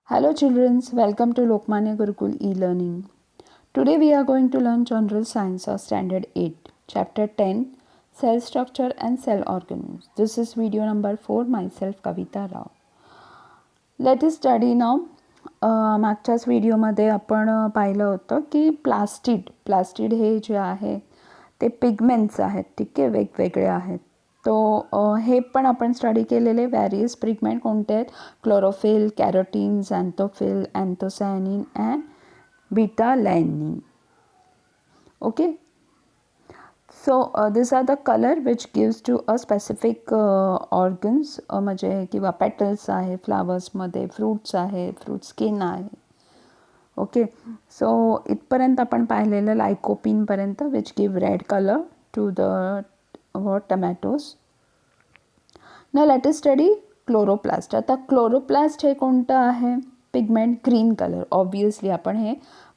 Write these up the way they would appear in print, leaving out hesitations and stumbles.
Hello children, welcome to Lokmanya Gurukul e-learning. Today we are going to learn General Science of Standard 8, Chapter 10, Cell Structure and Cell Organs. This is video number 4, myself Kavita Rao. Let us study now. मागच्याच व्हिडिओमध्ये आपण पाहिलं होतं की plastid हे जे आहे ते pigments आहेत, ठीक आहे, वेगवेगळे आहेत. तो हे पण आपण स्टडी केलेले व्हॅरियस पिगमेंट कोणते आहेत? Chlorophyll, carotene, xanthophyll, anthocyanin and betalain. Okay, so these are the color which gives to a specific organs, म्हणजे किंवा पेटल्स आहे फ्लावर्समध्ये, फ्रूट्स आहे, फ्रूट स्किन आहे. ओके, सो इथपर्यंत आपण पाहिलेलं लायकोपिनपर्यंत which give red colour to the tomatoes. Now let us study chloroplast. आता क्लोरोप्लास्ट हे कोणतं आहे पिगमेंट? Green colour. ऑब्वियसली आपण हे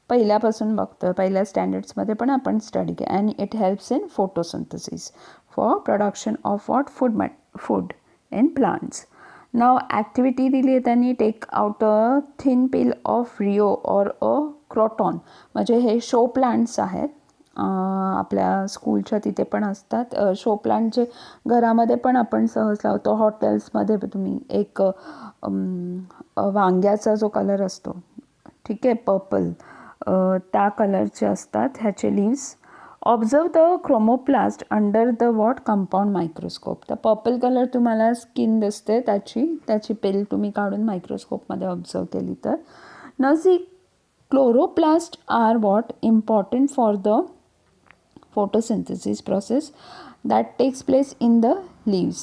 पहिल्यापासून बघतो, पहिल्या स्टँडर्ड्समध्ये पण आपण स्टडी केलं. And it helps in photosynthesis for production of food in plants. नाव ॲक्टिव्हिटी दिली आहे त्यांनी, take out a thin peel of rhoeo or a croton. म्हणजे हे शो प्लांट्स आहेत, आपल्या स्कूलच्या तिथे पण असतात शो प्लांट, जे घरामध्ये पण आपण सहज लावतो. हॉटेल्समध्ये तुम्ही एक वांग्याचा जो कलर असतो, ठीक आहे, पर्पल, त्या कलरचे असतात ह्याचे leaves. Observe the chromoplast under the what compound microscope. तर पर्पल कलर तुम्हाला स्किन दिसते त्याची पेल तुम्ही काढून मायक्रोस्कोपमध्ये ऑब्झर्व केली तर. Now see chloroplast are what important for the photosynthesis process that takes place in the leaves.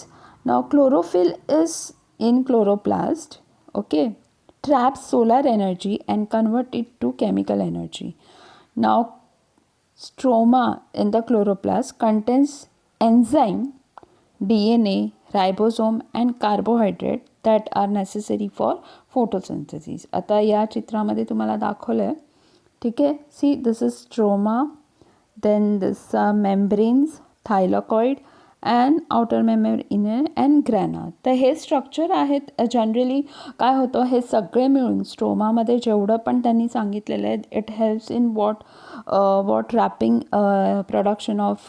Now chlorophyll is in chloroplast, okay, traps solar energy and convert it to chemical energy. Now stroma in the chloroplast contains enzyme, DNA, ribosome and carbohydrate that are necessary for photosynthesis. आता या चित्रामध्ये तुम्हाला दाखवलं आहे, ठीक आहे. See this is stroma, then this membranes, thylakoid and outer membrane and grana. तर हे structure आहेत. जनरली काय होतं, हे सगळे मिळून स्ट्रोमामध्ये जेवढं पण त्यांनी सांगितलेलं आहे, it helps in what wrapping production of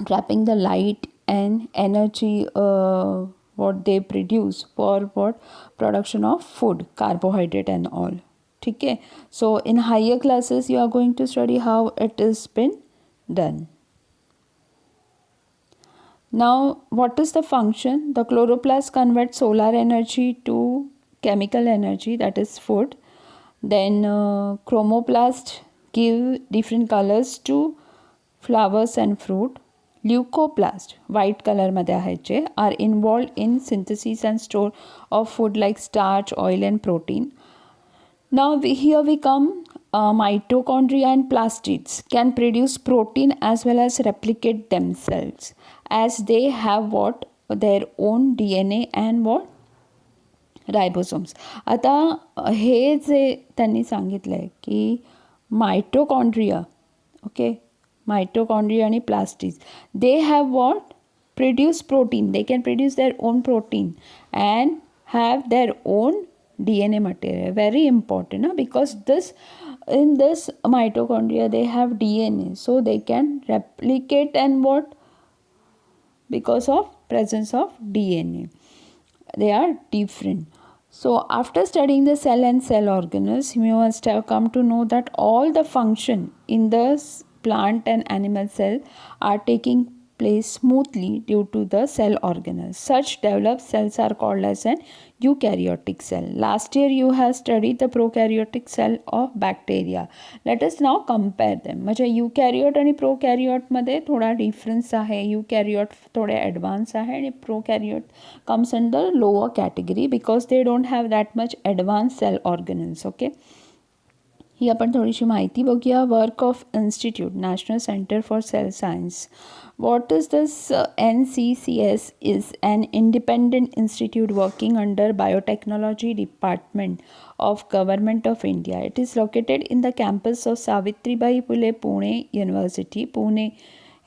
trapping the light and energy what they produce for what production of food, carbohydrate and all. ठीक है. So in higher classes you are going to study how it is been done. Now what is the function? The chloroplast converts solar energy to chemical energy, that is food. Then chromoplast give different colors to flowers and fruit. Leucoplast, white color मध्ये आहेत जे, are involved in synthesis and store of food like starch, oil and protein. Now here we come, mitochondria and plastids can produce protein as well as replicate themselves as they have what? Their own DNA and what? Ribosomes. आता हे जे त्यांनी सांगितलं आहे की mitochondria, okay, mitochondria and plastids, they have what? Produce protein. They can produce their own protein and have their own DNA material. Very important, because in this mitochondria they have DNA, so they can replicate and what? Because of presence of DNA, they are different. So after studying the cell and cell organelles, you must have come to know that all the function in the plant and animal cell are taking place smoothly due to the cell organelles. Such developed cells are called as an eukaryotic cell. Last year you have studied the prokaryotic cell of bacteria. Let us now compare them. म्हणजे यूकॅरियोट आणि प्रोकॅरियोटमध्ये थोडा difference आहे. यूकॅरियोट थोडे advance आहे आणि prokaryote comes in the lower category because they don't have that much advance cell organelles. Okay, ही आपण थोडीशी माहिती बघूया. Work of institute, national centre for cell science. What is this? NCCS is an independent institute working under Biotechnology Department of Government of India. It is located in the campus of Savitribai Phule Pune University, Pune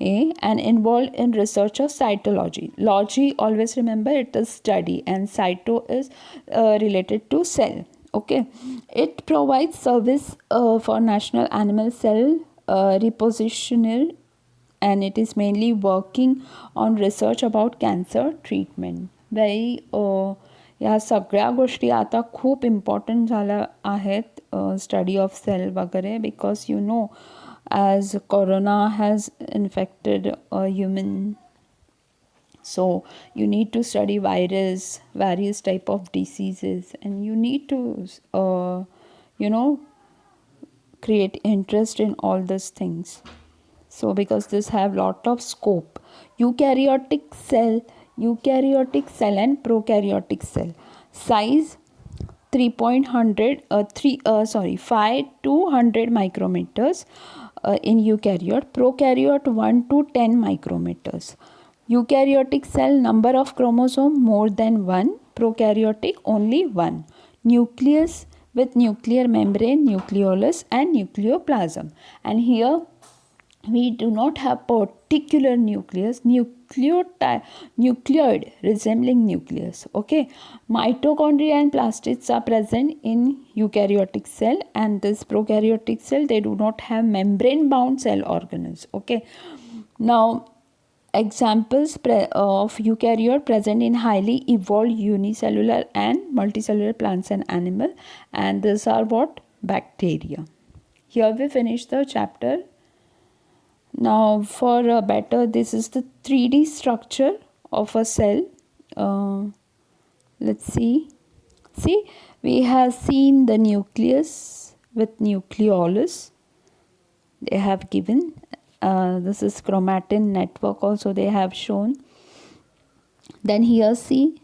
and involved in research of cytology. Logy, always remember, it is study, and cyto is related to cell. Okay, it provides service for national animal cell repositioner, and it is mainly working on research about cancer treatment. Very ह्या सगळ्या गोष्टी आता खूप important झाल्या आहेत study of cell वगैरे, because you know as corona has infected a human, so you need to study virus, various type of diseases, and you need to create interest in all these things. So because this have lot of scope. Eukaryotic cell and prokaryotic cell. Size 5 to 100 micrometers in eukaryote. Prokaryote 1 to 10 micrometers. Eukaryotic cell, number of chromosome more than 1. Prokaryotic only 1. Nucleus with nuclear membrane, nucleolus and nucleoplasm. And here we do not have particular nucleus, nucleoid resembling nucleus. Okay, mitochondria and plastids are present in eukaryotic cell, and this prokaryotic cell, they do not have membrane bound cell organelles. Okay, now examples of eukaryote present in highly evolved unicellular and multicellular plants and animal, and these are what? Bacteria. Here we finish the chapter. Now for better, this is the 3D structure of a cell. Let's see. See, we have seen the nucleus with nucleolus. They have given. This is chromatin network also they have shown. Then here see,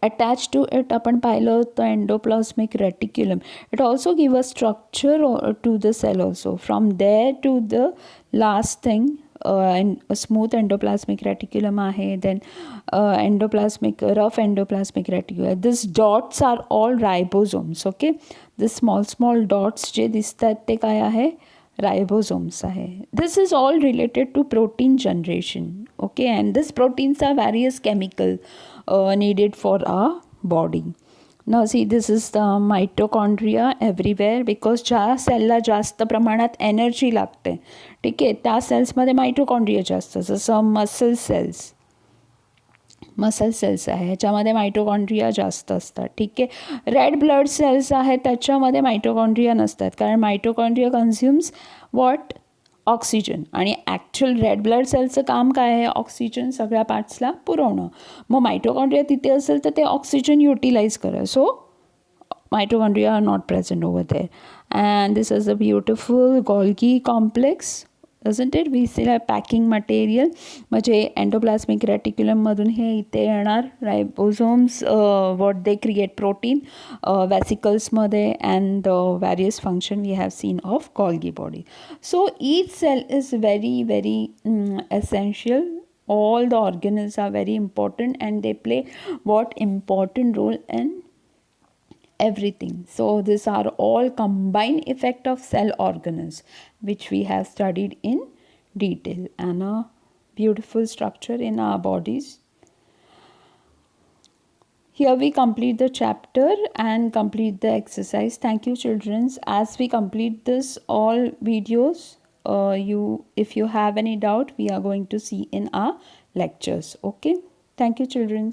attached to it आपण पाहिलं होतं endoplasmic reticulum. It also gives a structure to the cell also. From there to the last thing, and a smooth endoplasmic reticulum आहे, then rough endoplasmic reticulum. These dots are all ribosomes. Okay, the small dots जे दिसतात ते काय आहे? Ribosomes आहे. This is all related to protein generation. Okay, and these proteins are various chemical needed for our body. Now see, this is the mitochondria everywhere, because ज्या सेलला जास्त प्रमाणात energy लागते, ठीक आहे, त्या सेल्समध्ये मायटोकॉन्ड्रिया जास्त, जसं मसल सेल्स आहे ह्याच्यामध्ये मायटोकॉन्ड्रिया जास्त असतात. ठीक आहे, रेड ब्लड सेल्स आहेत त्याच्यामध्ये मायटोकॉन्ड्रिया नसतात, कारण मायटोकॉन्ड्रिया कन्झ्युम्स व्हॉट? ऑक्सिजन. आणि ॲक्च्युअल रेड ब्लड सेलचं काम काय आहे? ऑक्सिजन सगळ्या पार्ट्सला पुरवणं. मग मायटोकॉन्ड्रिया तिथे असेल तर ते ऑक्सिजन युटिलाइज करा. सो mitochondria are not present over there. And this is a beautiful Golgi complex, isn't it? We still have packing material. म्हणजे endoplasmic reticulum मधून हे इथे येणार ribosomes, what they create protein, vesicles मध्ये, and various function we have seen of Golgi body. So each cell is very essential. All the organelles are very important, and they play what important role in everything. So these are all combined effect of cell organelles, which we have studied in detail, and a beautiful structure in our bodies. Here we complete the chapter and complete the exercise. Thank you, children. As we complete this all videos, if you have any doubt, we are going to see in our lectures. Okay, thank you, children.